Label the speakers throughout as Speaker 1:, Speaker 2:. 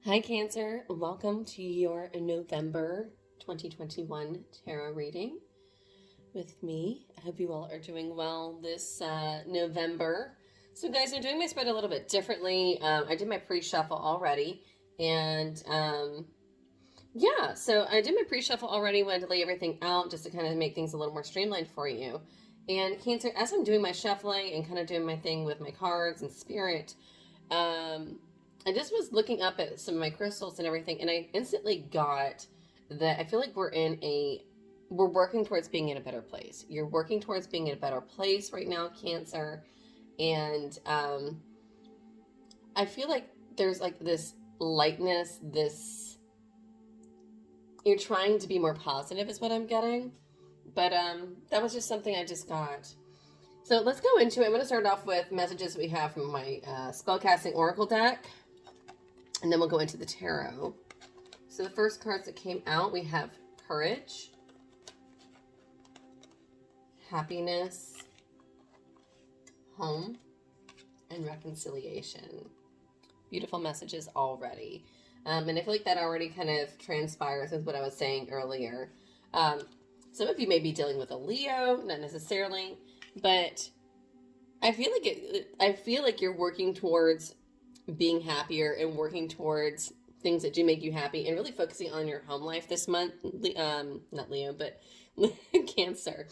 Speaker 1: Hi Cancer, welcome to your November 2021 tarot reading with me. I hope you all are doing well this November. So guys, I'm doing my spread a little bit differently. I did my pre-shuffle already, and yeah, so I did my pre-shuffle already, wanted to lay everything out just to kind of make things a little more streamlined for you. And Cancer, as I'm doing my shuffling and kind of doing my thing with my cards and spirit, I just was looking up at some of my crystals and everything, and I instantly got that I feel like we're working towards being in a better place. You're working towards being in a better place right now, Cancer. And I feel like there's like this lightness, you're trying to be more positive is what I'm getting. But that was just something I just got. So let's go into it. I'm going to start off with messages we have from my Spellcasting Oracle deck. And then we'll go into the tarot. So the first cards that came out, we have Courage, Happiness, Home, and Reconciliation. Beautiful messages already. And I feel like that already kind of transpires with what I was saying earlier. Some of you may be dealing with a Leo, not necessarily, but I feel like you're working towards being happier and working towards things that do make you happy and really focusing on your home life this month. Not Leo, but Cancer.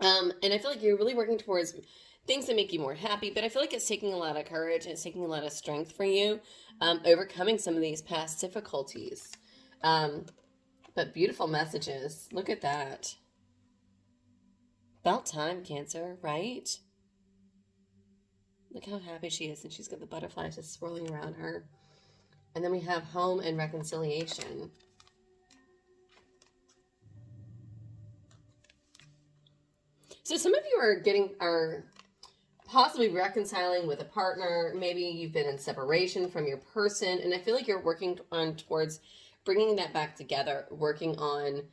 Speaker 1: And I feel like you're really working towards things that make you more happy, but I feel like it's taking a lot of courage and it's taking a lot of strength for you, overcoming some of these past difficulties. But beautiful messages. Look at that. About time, Cancer, right? Look how happy she is, and she's got the butterflies just swirling around her. And then we have Home and Reconciliation. So some of you are possibly reconciling with a partner. Maybe you've been in separation from your person, and I feel like you're working towards bringing that back together, working on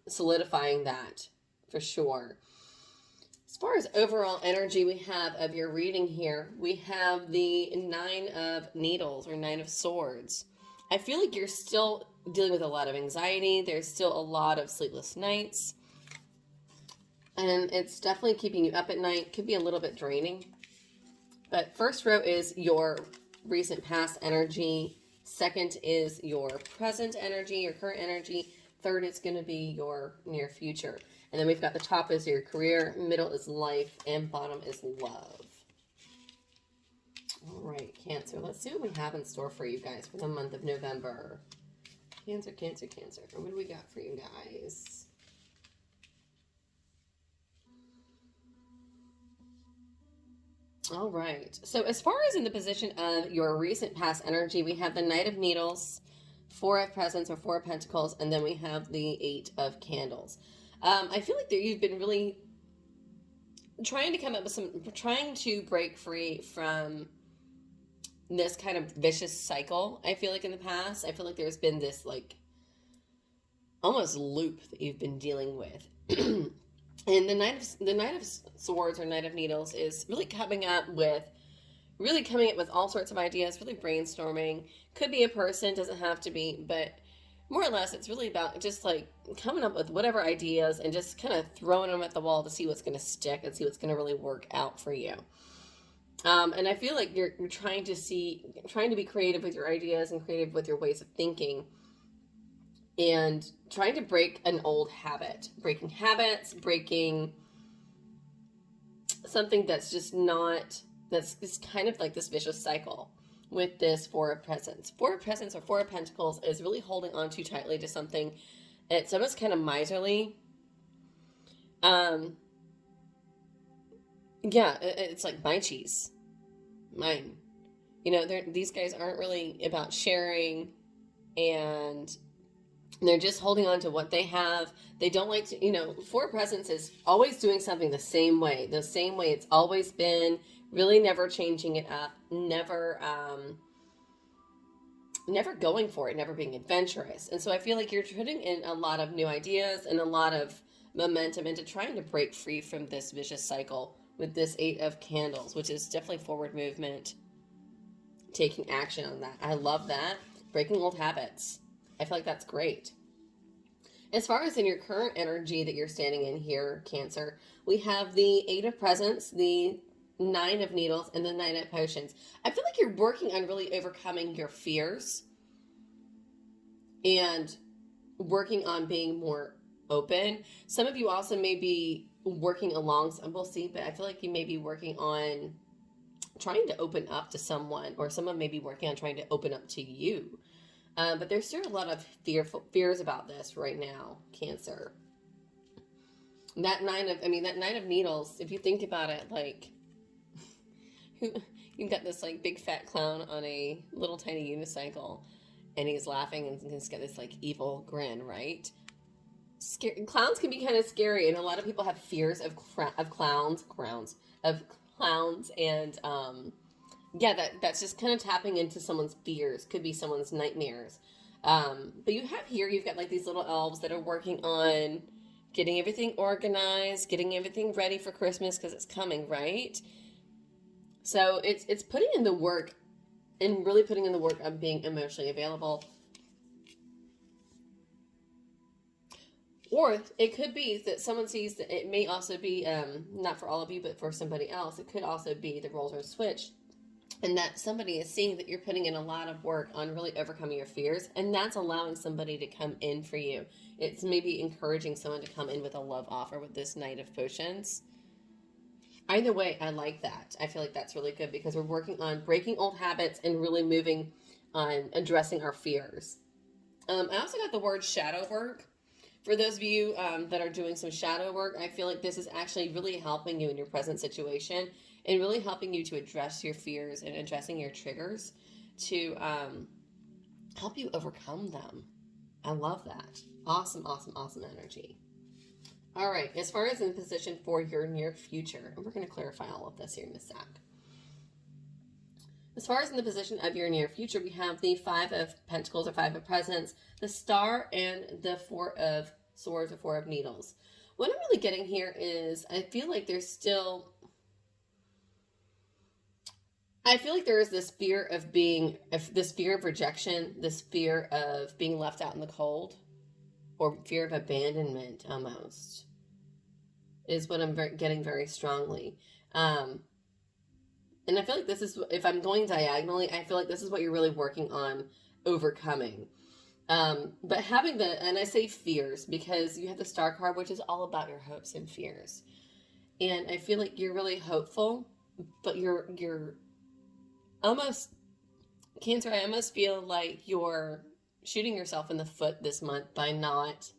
Speaker 1: solidifying that for sure. As far as overall energy we have of your reading here, we have the Nine of Needles or Nine of Swords. I feel like you're still dealing with a lot of anxiety. There's still a lot of sleepless nights. And it's definitely keeping you up at night. Could be a little bit draining. But first row is your recent past energy. Second is your present energy, your current energy. Third is going to be your near future. And then we've got the top is your career, middle is life, and bottom is love. All right, Cancer. Let's see what we have in store for you guys for the month of November. Cancer, Cancer, Cancer. What do we got for you guys? All right. So as far as in the position of your recent past energy, we have the Knight of Needles, Four of Presents or Four of Pentacles, and then we have the Eight of Candles. I feel like you've been really trying to come up with trying to break free from this kind of vicious cycle. I feel like in the past, I feel like there's been this like almost loop that you've been dealing with. And the Knight of Swords or Knight of Needles is really coming up with all sorts of ideas, really brainstorming. Could be a person, doesn't have to be, but more or less, it's really about just like coming up with whatever ideas and just kind of throwing them at the wall to see what's going to stick and see what's going to really work out for you. And I feel like you're trying to be creative with your ideas and creative with your ways of thinking and trying to break an old habit, breaking habits, breaking something that's just not, that's kind of like this vicious cycle. With this Four of Presents. Four of Presents or Four of Pentacles is really holding on too tightly to something. It's almost kind of miserly. Yeah, it's like my cheese. Mine. You know, these guys aren't really about sharing, and they're just holding on to what they have. They don't like to, Four of Presents is always doing something the same way it's always been. Really never changing it up, never going for it, never being adventurous. And so I feel like you're putting in a lot of new ideas and a lot of momentum into trying to break free from this vicious cycle with this Eight of Candles, which is definitely forward movement. taking action on that. I love that. Breaking old habits. I feel like that's great. As far as in your current energy that you're standing in here, Cancer, we have the Eight of Presents, the Nine of Needles, and the Nine of Potions. I feel like you're working on really overcoming your fears and working on being more open. Some of you also may be working along, we'll see, but I feel like you may be working on trying to open up to someone, or someone may be working on trying to open up to you. But there's still a lot of fears about this right now, Cancer. That Nine of Needles, if you think about it, like, you've got this, like, big fat clown on a little tiny unicycle, and he's laughing, and he's got this, like, evil grin, right? Clowns can be kind of scary, and a lot of people have fears of clowns, and, yeah, that's just kind of tapping into someone's fears. Could be someone's nightmares. But you have here, you've got like these little elves that are working on getting everything organized, getting everything ready for Christmas because it's coming, right? So it's putting in the work, and really putting in the work of being emotionally available. Or it could be that someone sees that it may also be, not for all of you, but for somebody else, it could also be the roles are switched. And that somebody is seeing that you're putting in a lot of work on really overcoming your fears, and that's allowing somebody to come in for you. It's maybe encouraging someone to come in with a love offer with this Knight of Potions. Either way, I like that. I feel like that's really good because we're working on breaking old habits and really moving on addressing our fears. I also got the word shadow work. For those of you that are doing some shadow work, I feel like this is actually really helping you in your present situation, and really helping you to address your fears and addressing your triggers to help you overcome them. I love that. Awesome, awesome, awesome energy. All right, as far as in position for your near future, and we're going to clarify all of this here in a sec. As far as in the position of your near future, we have the Five of Pentacles or Five of Presents, the Star, and the Four of Swords or Four of Needles. What I'm really getting here is I feel like there is this fear of this fear of rejection, this fear of being left out in the cold, or fear of abandonment almost, is what I'm getting very strongly. And I feel like this is, if I'm going diagonally, I feel like this is what you're really working on overcoming. But having and I say fears because you have the Star card, which is all about your hopes and fears. And I feel like you're really hopeful, but you're almost, Cancer, I almost feel like you're shooting yourself in the foot this month by not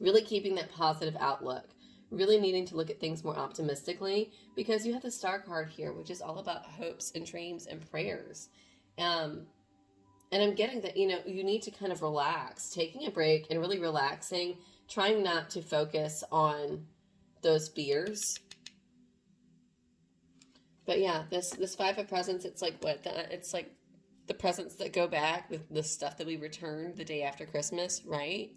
Speaker 1: really keeping that positive outlook, really needing to look at things more optimistically, because you have the Star card here, which is all about hopes and dreams and prayers. And I'm getting that, you need to kind of relax, taking a break and really relaxing, trying not to focus on those fears. But yeah, this Five of Presents, it's like it's like the presents that go back, the stuff that we return the day after Christmas, right?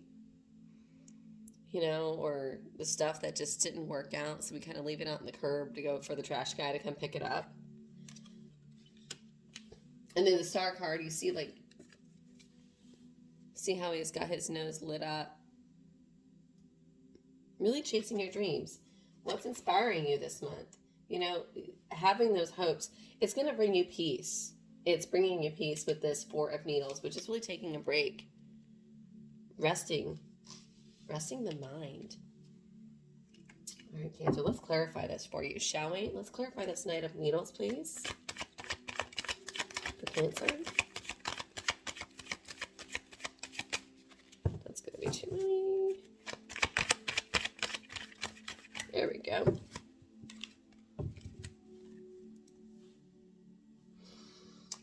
Speaker 1: Or the stuff that just didn't work out, so we kind of leave it out on the curb to go for the trash guy to come pick it up. And then the Star card, you see how he's got his nose lit up. Really chasing your dreams. What's inspiring you this month? Having those hopes, it's going to bring you peace. It's bringing you peace with this Four of Needles, which is really taking a break. Resting the mind. All right, Cancer, let's clarify this for you, shall we? Let's clarify this Knight of Needles, please. For Cancer. That's going to be too many. There we go.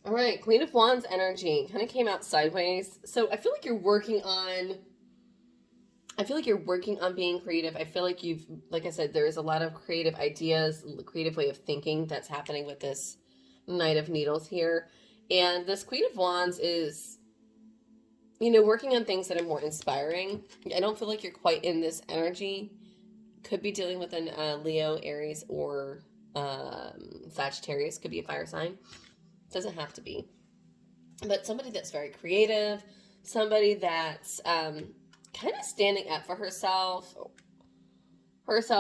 Speaker 1: All right, Queen of Wands energy kind of came out sideways. So I feel like you're working on being creative. I feel like like I said, there's a lot of creative ideas, creative way of thinking that's happening with this Knight of Needles here. And this Queen of Wands is, working on things that are more inspiring. I don't feel like you're quite in this energy. Could be dealing with an Leo, Aries, or Sagittarius. Could be a fire sign. Doesn't have to be. But somebody that's very creative, somebody that's kind of standing up for herself,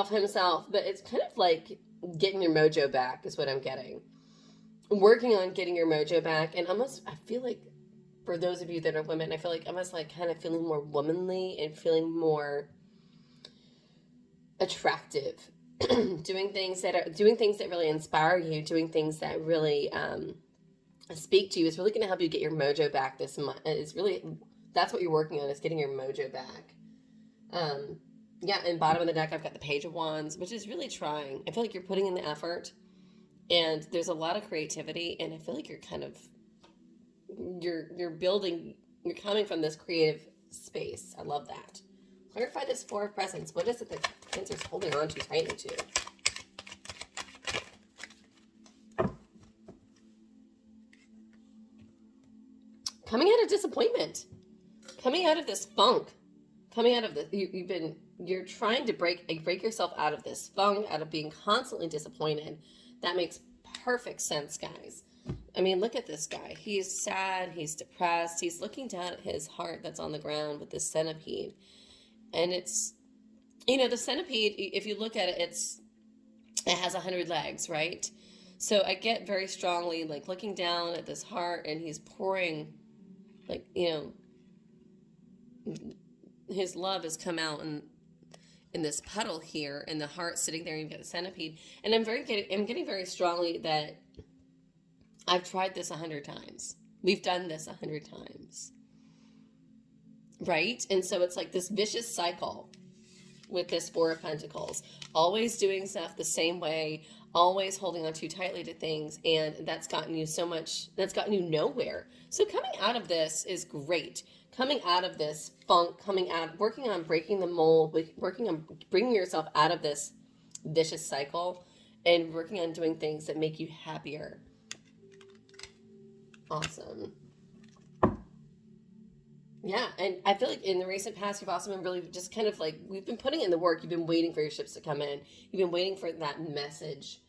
Speaker 1: himself, but it's kind of like getting your mojo back is what I'm getting. Working on getting your mojo back, and almost, I feel like, for those of you that are women, I feel like almost like kind of feeling more womanly and feeling more attractive. doing things that really inspire you, doing things that really speak to you is really going to help you get your mojo back this month. It's really, that's what you're working on, is getting your mojo back. Yeah, and bottom of the deck, I've got the Page of Wands, which is really trying. I feel like you're putting in the effort, and there's a lot of creativity, and I feel like you're kind of, you're building, you're coming from this creative space. I love that. Clarify this Four of Presents. What is it that Cancer's holding on to tightly to? Coming out of disappointment. Coming out of this funk. Coming out of this, you're trying to break yourself out of this funk, out of being constantly disappointed. That makes perfect sense, guys. I mean, look at this guy. He's sad, he's depressed, he's looking down at his heart that's on the ground with this centipede. And it's, you know, the centipede, if you look at it, it has 100 legs, right? So I get very strongly, like, looking down at this heart, and he's pouring, like, you know, his love has come out in this puddle here, and the heart sitting there, and you've got the centipede. And I'm getting very strongly that I've tried this 100 times. We've done this 100 times. Right? And so it's like this vicious cycle with this Four of Pentacles. Always doing stuff the same way, always holding on too tightly to things, and that's gotten you nowhere. So coming out of this is great. Coming out of this funk, working on breaking the mold, working on bringing yourself out of this vicious cycle, and working on doing things that make you happier. Awesome. Yeah, and I feel like in the recent past, you've also been really just kind of like, we've been putting in the work. You've been waiting for your ships to come in. You've been waiting for that message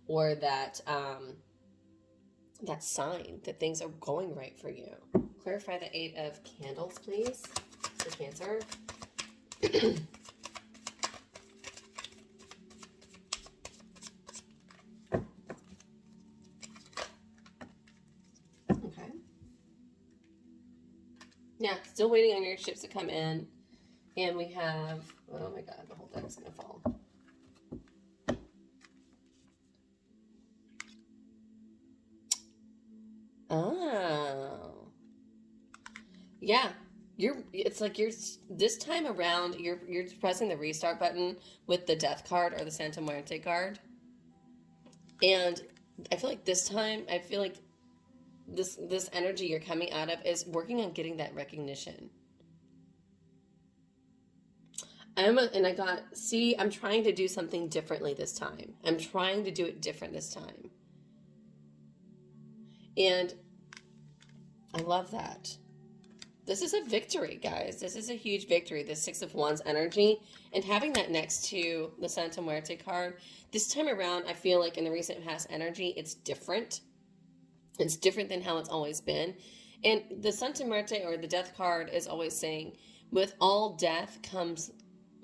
Speaker 1: or that that sign that things are going right for you. Clarify the Eight of Candles, please, for Cancer. Yeah, still waiting on your ships to come in. And we have, oh my God, the whole deck's going to fall. Oh. Yeah, it's like this time around, you're pressing the restart button with the Death card or the Santa Muerte card. And I feel like this time, this energy you're coming out of is working on getting that recognition. I'm trying to do something differently this time. I'm trying to do it different this time. And I love that. This is a victory, guys. This is a huge victory, the Six of Wands energy. And having that next to the Santa Muerte card, this time around, I feel like in the recent past energy, it's different. It's different than how it's always been. And the Santa Muerte or the Death card is always saying, with all death comes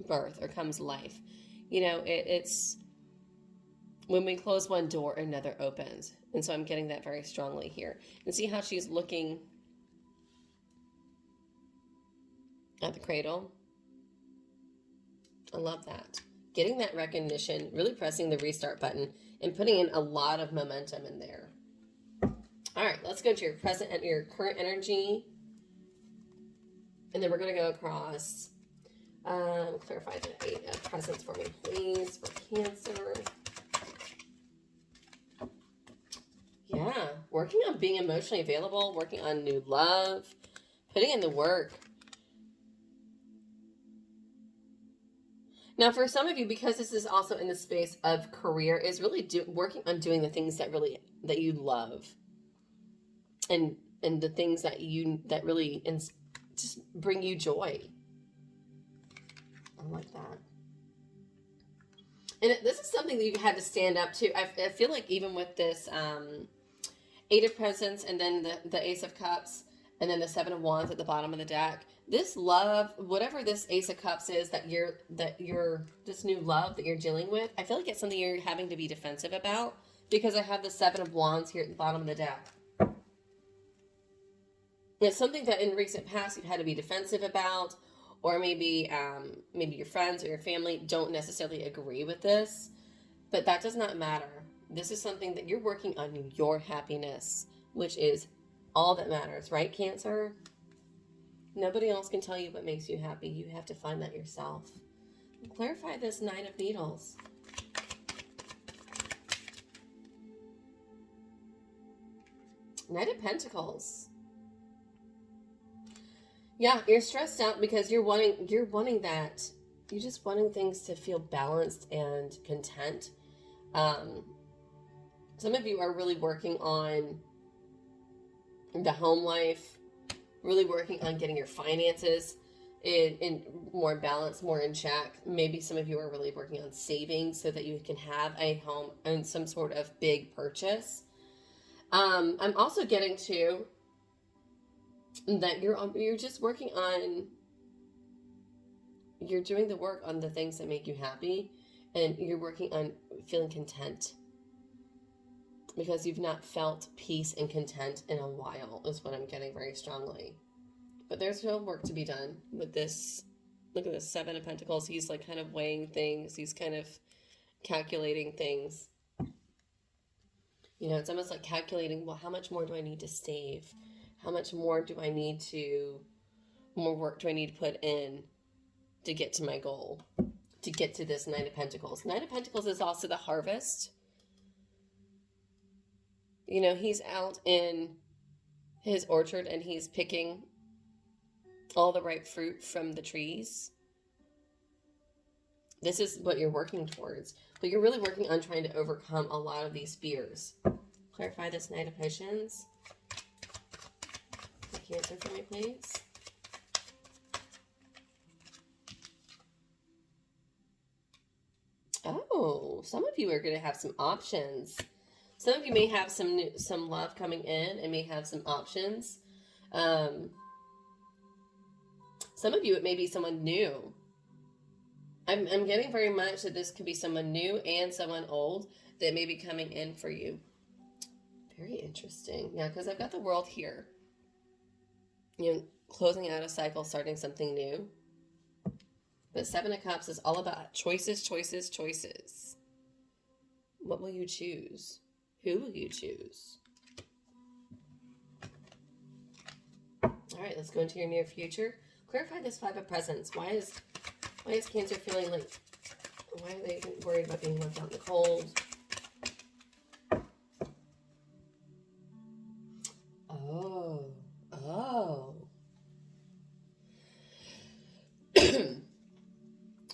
Speaker 1: birth or comes life. You know, it's when we close one door, another opens. And so I'm getting that very strongly here. And see how she's looking at the cradle? I love that. Getting that recognition, really pressing the restart button and putting in a lot of momentum in there. All right, let's go to your present and your current energy. And then we're going to go across. Clarify the Eight of Presents for me, please, for Cancer. Yeah, working on being emotionally available, working on new love, putting in the work. Now, for some of you, because this is also in the space of career, is really working on doing the things that you love. And the things that really just bring you joy. I like that. And this is something that you've had to stand up to. I feel like even with this Eight of Presents, and then the Ace of Cups, and then the Seven of Wands at the bottom of the deck. This love, whatever this Ace of Cups is that you're this new love that you're dealing with, I feel like it's something you're having to be defensive about, because I have the Seven of Wands here at the bottom of the deck. It's something that in recent past you've had to be defensive about, or maybe maybe your friends or your family don't necessarily agree with this, but that does not matter. This is something that you're working on your happiness, which is all that matters, right, Cancer? Nobody else can tell you what makes you happy. You have to find that yourself. Clarify this Nine of Needles. Knight of Pentacles. Yeah, you're stressed out because you're wanting that. You're just wanting things to feel balanced and content. Some of you are really working on the home life, really working on getting your finances in more balance, more in check. Maybe some of you are really working on saving so that you can have a home and some sort of big purchase. I'm also getting to that you're just working on, you're doing the work on the things that make you happy, and you're working on feeling content, because you've not felt peace and content in a while, is what I'm getting very strongly. But there's still work to be done with this. Look at this Seven of Pentacles. He's like kind of weighing things. He's kind of calculating things. You know, it's almost like calculating, well, how much more do I need to save? How much more do I need to, more work do I need to put in to get to my goal, to get to this Nine of Pentacles? Nine of Pentacles is also the harvest. You know, he's out in his orchard and he's picking all the ripe fruit from the trees. This is what you're working towards, but you're really working on trying to overcome a lot of these fears. Clarify this Knight of Potions. Cancer for me, please. Oh, some of you are going to have some options. Some of you may have some love coming in and may have some options. Some of you, it may be someone new. I'm getting very much that this could be someone new and someone old that may be coming in for you. Very interesting. Yeah, because I've got the World here. You know, closing out a cycle, starting something new. But Seven of Cups is all about choices, choices, choices. What will you choose? Who will you choose? All right, let's go into your near future. Clarify this Five of Presents. Why is Cancer feeling like, why are they worried about being left out in the cold?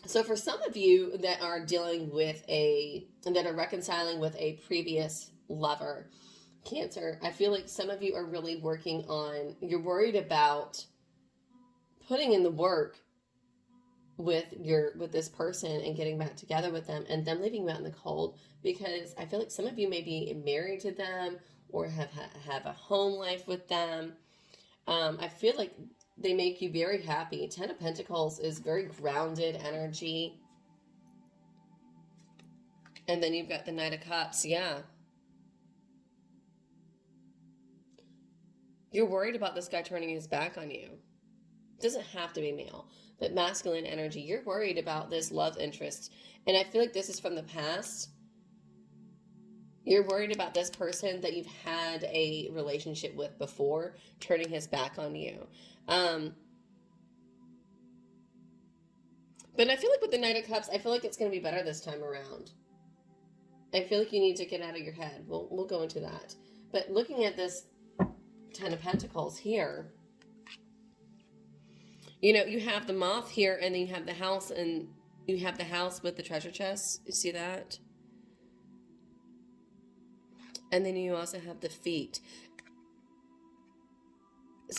Speaker 1: So for some of you that are dealing with that are reconciling with a previous lover, Cancer, I feel like some of you are really working on, you're worried about putting in the work with this person and getting back together with them and them leaving you out in the cold, because I feel like some of you may be married to them or have a home life with them. I feel like they make you very happy. Ten of Pentacles is very grounded energy. And then you've got the Knight of Cups. Yeah. You're worried about this guy turning his back on you. It doesn't have to be male, but masculine energy. You're worried about this love interest. And I feel like this is from the past. You're worried about this person that you've had a relationship with before turning his back on you. But I feel like with the Knight of Cups, I feel like it's going to be better this time around. I feel like you need to get out of your head. We'll go into that. But looking at this Ten of Pentacles here, you know, you have the Moth here, and then you have the house, and you have the house with the treasure chest. You see that? And then you also have the feet,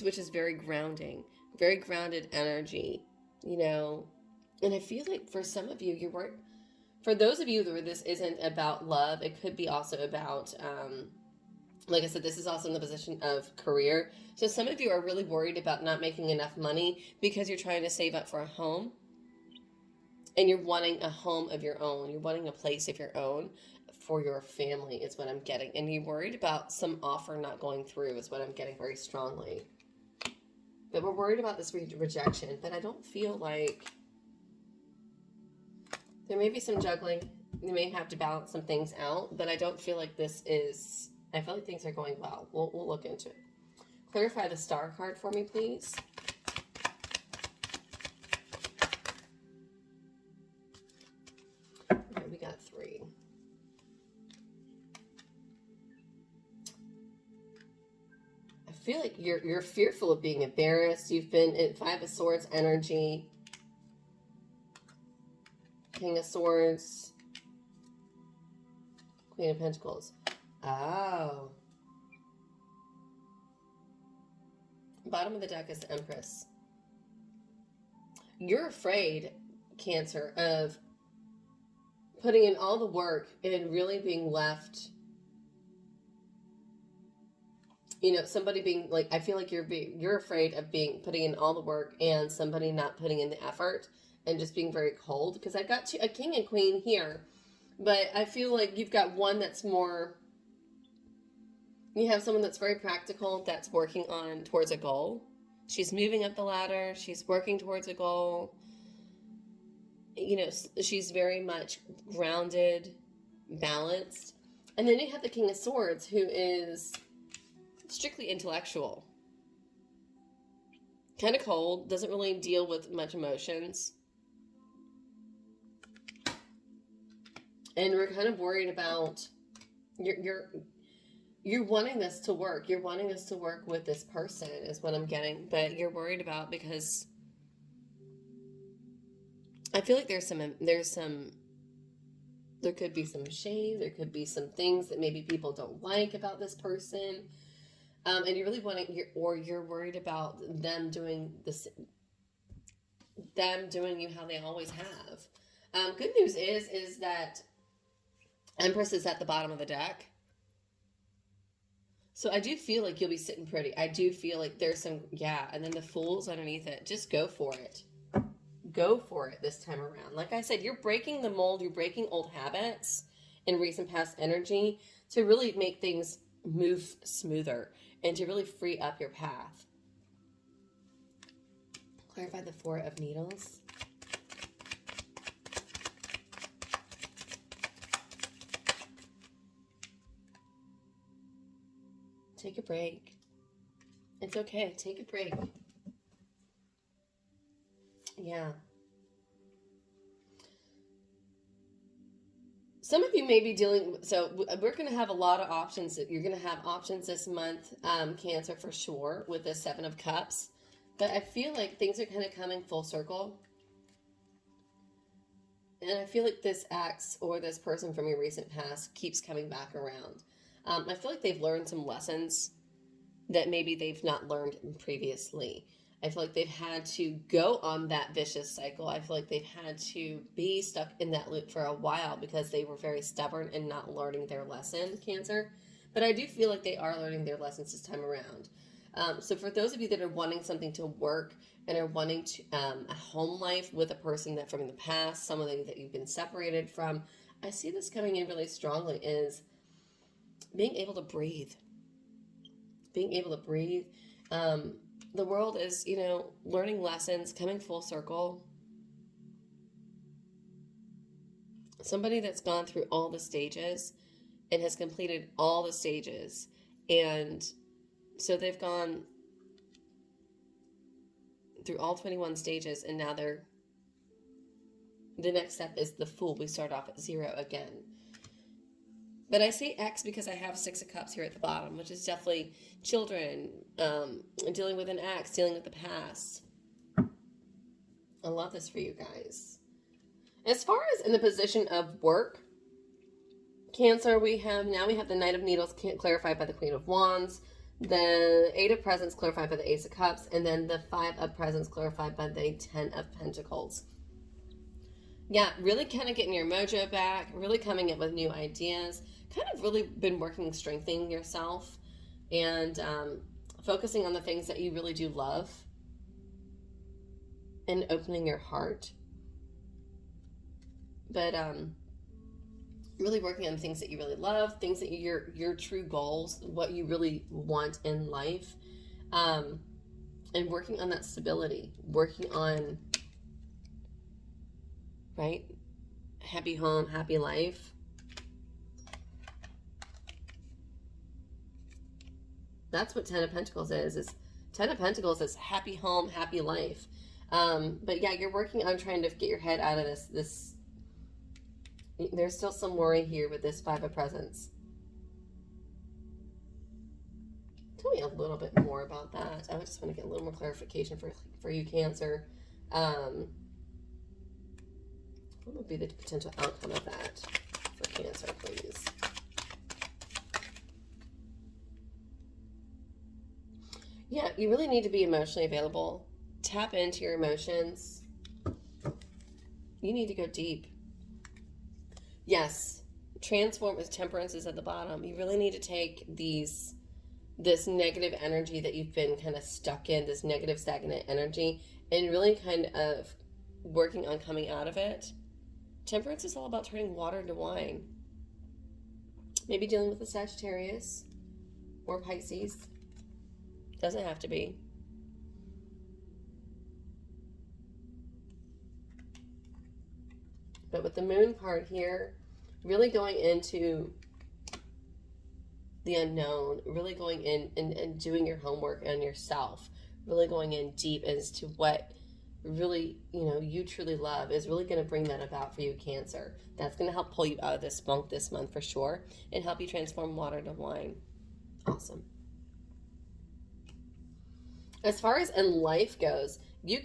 Speaker 1: which is very grounding, very grounded energy, you know. And I feel like for some of you, for those of you where this isn't about love, it could be also about Like I said, this is also in the position of career. So some of you are really worried about not making enough money because you're trying to save up for a home. And you're wanting a home of your own. You're wanting a place of your own for your family is what I'm getting. And you're worried about some offer not going through is what I'm getting very strongly. But we're worried about this rejection. But I don't feel like... There may be some juggling. You may have to balance some things out. But I don't feel like this is... I feel like things are going well. We'll look into it. Clarify the star card for me, please. Okay, we got 3. I feel like you're fearful of being embarrassed. You've been in 5 of Swords energy. King of Swords. Queen of Pentacles. Oh. Bottom of the deck is the Empress. You're afraid, Cancer, of putting in all the work and really being left, you know, somebody being like, I feel like you're afraid of putting in all the work and somebody not putting in the effort and just being very cold. Because I've got a king and queen here, but I feel like you've got one that's more, you have someone that's very practical, that's working on towards a goal. She's moving up the ladder. She's working towards a goal. You know, she's very much grounded, balanced. And then you have the King of Swords, who is strictly intellectual. Kind of cold, doesn't really deal with much emotions. And we're kind of worried about you're wanting this to work. You're wanting this to work with this person is what I'm getting. But you're worried about because I feel like there could be some shame. There could be some things that maybe people don't like about this person. And you're really you're worried about them doing you how they always have. Good news is that Empress is at the bottom of the deck. So I do feel like you'll be sitting pretty. I do feel like there's some, and then the Fool's underneath it. Just go for it. Go for it this time around. Like I said, you're breaking the mold. You're breaking old habits and recent past energy to really make things move smoother and to really free up your path. Clarify the 4 of Needles. Take a break. It's okay. Take a break. Yeah. Some of you may be dealing, so we're going to have a lot of options. You're going to have options this month, Cancer, for sure, with the 7 of Cups. But I feel like things are kind of coming full circle. And I feel like this ex or this person from your recent past keeps coming back around. I feel like they've learned some lessons that maybe they've not learned previously. I feel like they've had to go on that vicious cycle. I feel like they've had to be stuck in that loop for a while because they were very stubborn and not learning their lesson, Cancer. But I do feel like they are learning their lessons this time around. So for those of you that are wanting something to work and are wanting to, a home life with a person that from the past, someone that you've been separated from, I see this coming in really strongly is being able to breathe. Being able to breathe. The world is, learning lessons, coming full circle. Somebody that's gone through all the stages and has completed all the stages. And so they've gone through all 21 stages, and now the next step is the Fool. We start off at 0 again. But I say X because I have 6 of Cups here at the bottom, which is definitely children, dealing with an ex, dealing with the past. I love this for you guys. As far as in the position of work, Cancer, we have the Knight of Needles clarified by the Queen of Wands, the 8 of Presents clarified by the Ace of Cups, and then the 5 of Presents clarified by the 10 of Pentacles. Yeah, really kind of getting your mojo back, really coming up with new ideas, kind of really been working strengthening yourself and focusing on the things that you really do love and opening your heart. But really working on things that you really love, things that your true goals, what you really want in life, and working on that stability, working on, right, happy home, happy life. That's what 10 of Pentacles is 10 of Pentacles is happy home, happy life. But yeah, you're working on trying to get your head out of this. There's still some worry here with this 5 of Presents. Tell me a little bit more about that. I just want to get a little more clarification for you, Cancer. What would be the potential outcome of that for Cancer, please? Yeah, you really need to be emotionally available. Tap into your emotions. You need to go deep. Yes, transform as Temperance is at the bottom. You really need to take this negative energy that you've been kind of stuck in, this negative stagnant energy, and really kind of working on coming out of it. Temperance is all about turning water into wine. Maybe dealing with a Sagittarius or Pisces. Doesn't have to be. But with the Moon card here, really going into the unknown, really going in and doing your homework on yourself, really going in deep as to what really, you truly love is really going to bring that about for you, Cancer. That's going to help pull you out of this funk this month for sure and help you transform water to wine. Awesome. As far as in life goes, you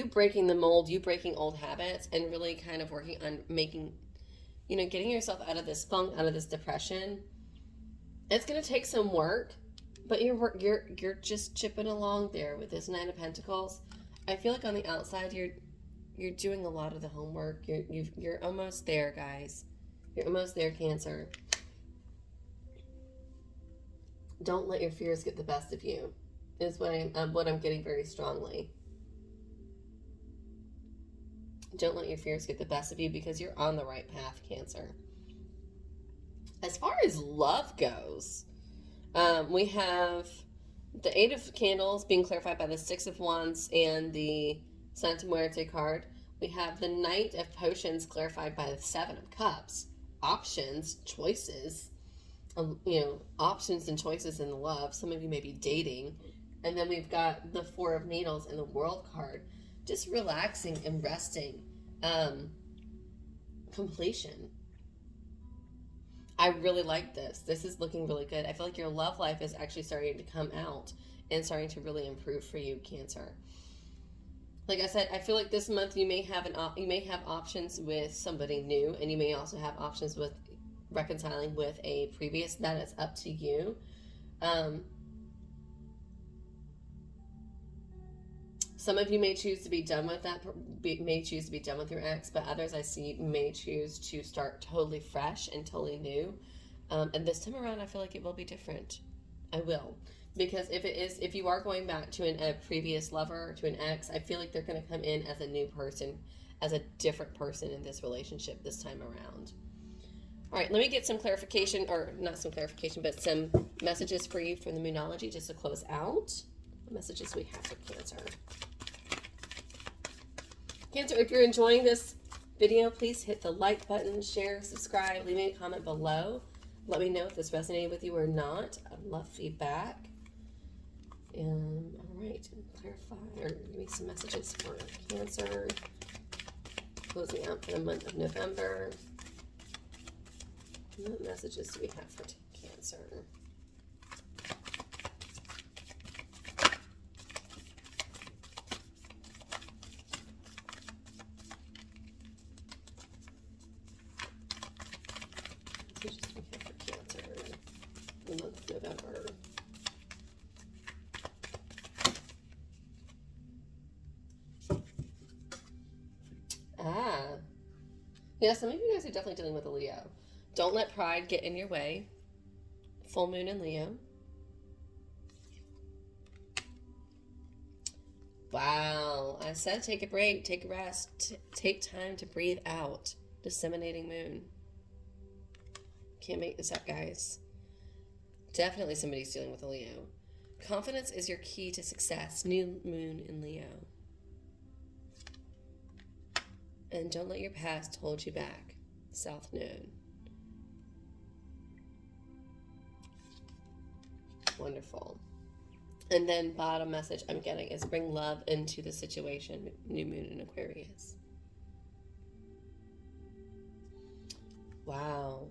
Speaker 1: breaking the mold, you breaking old habits, and really kind of working on making, getting yourself out of this funk, out of this depression. It's going to take some work, but you're just chipping along there with this 9 of Pentacles. I feel like on the outside, you're doing a lot of the homework. You're almost there, guys. You're almost there, Cancer. Don't let your fears get the best of you. Is what I'm getting very strongly. Don't let your fears get the best of you because you're on the right path, Cancer. As far as love goes, we have the 8 of Candles being clarified by the 6 of Wands and the Santa Muerte card. We have the Knight of Potions clarified by the 7 of Cups. Options, choices, options and choices in the love. Some of you may be dating. And then we've got the 4 of Needles and the World card. Just relaxing and resting. Completion. I really like this. This is looking really good. I feel like your love life is actually starting to come out and starting to really improve for you, Cancer. Like I said, I feel like this month you may have options with somebody new, and you may also have options with reconciling with a previous. That is up to you. Some of you may choose to be done with that, may choose to be done with your ex, but others I see may choose to start totally fresh and totally new. And this time around, I feel like it will be different. I will. Because if you are going back to a previous lover, to an ex, I feel like they're going to come in as a new person, as a different person in this relationship this time around. All right, let me get some clarification, or not some clarification, but some messages for you from the Moonology just to close out. What messages we have for Cancer? Cancer, if you're enjoying this video, please hit the like button, share, subscribe, leave me a comment below. Let me know if this resonated with you or not. I love feedback. And all right, clarify or give me some messages for Cancer. Closing out for the month of November. What messages do we have for Cancer? November. Yeah, some of you guys are definitely dealing with a Leo. Don't let pride get in your way. Full moon in Leo. Wow. I said take a break, take a rest, take time to breathe out. Disseminating moon. Can't make this up, guys. Definitely somebody's dealing with a Leo. Confidence is your key to success. New moon in Leo. And don't let your past hold you back. South Node. Wonderful. And then bottom message I'm getting is bring love into the situation. New moon in Aquarius. Wow.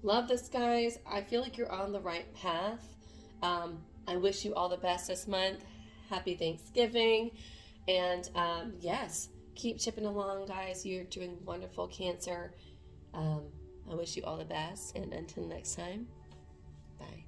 Speaker 1: Love this, guys. I feel like you're on the right path. I wish you all the best this month. Happy Thanksgiving. And yes, keep chipping along, guys. You're doing wonderful, Cancer. I wish you all the best. And until next time, bye.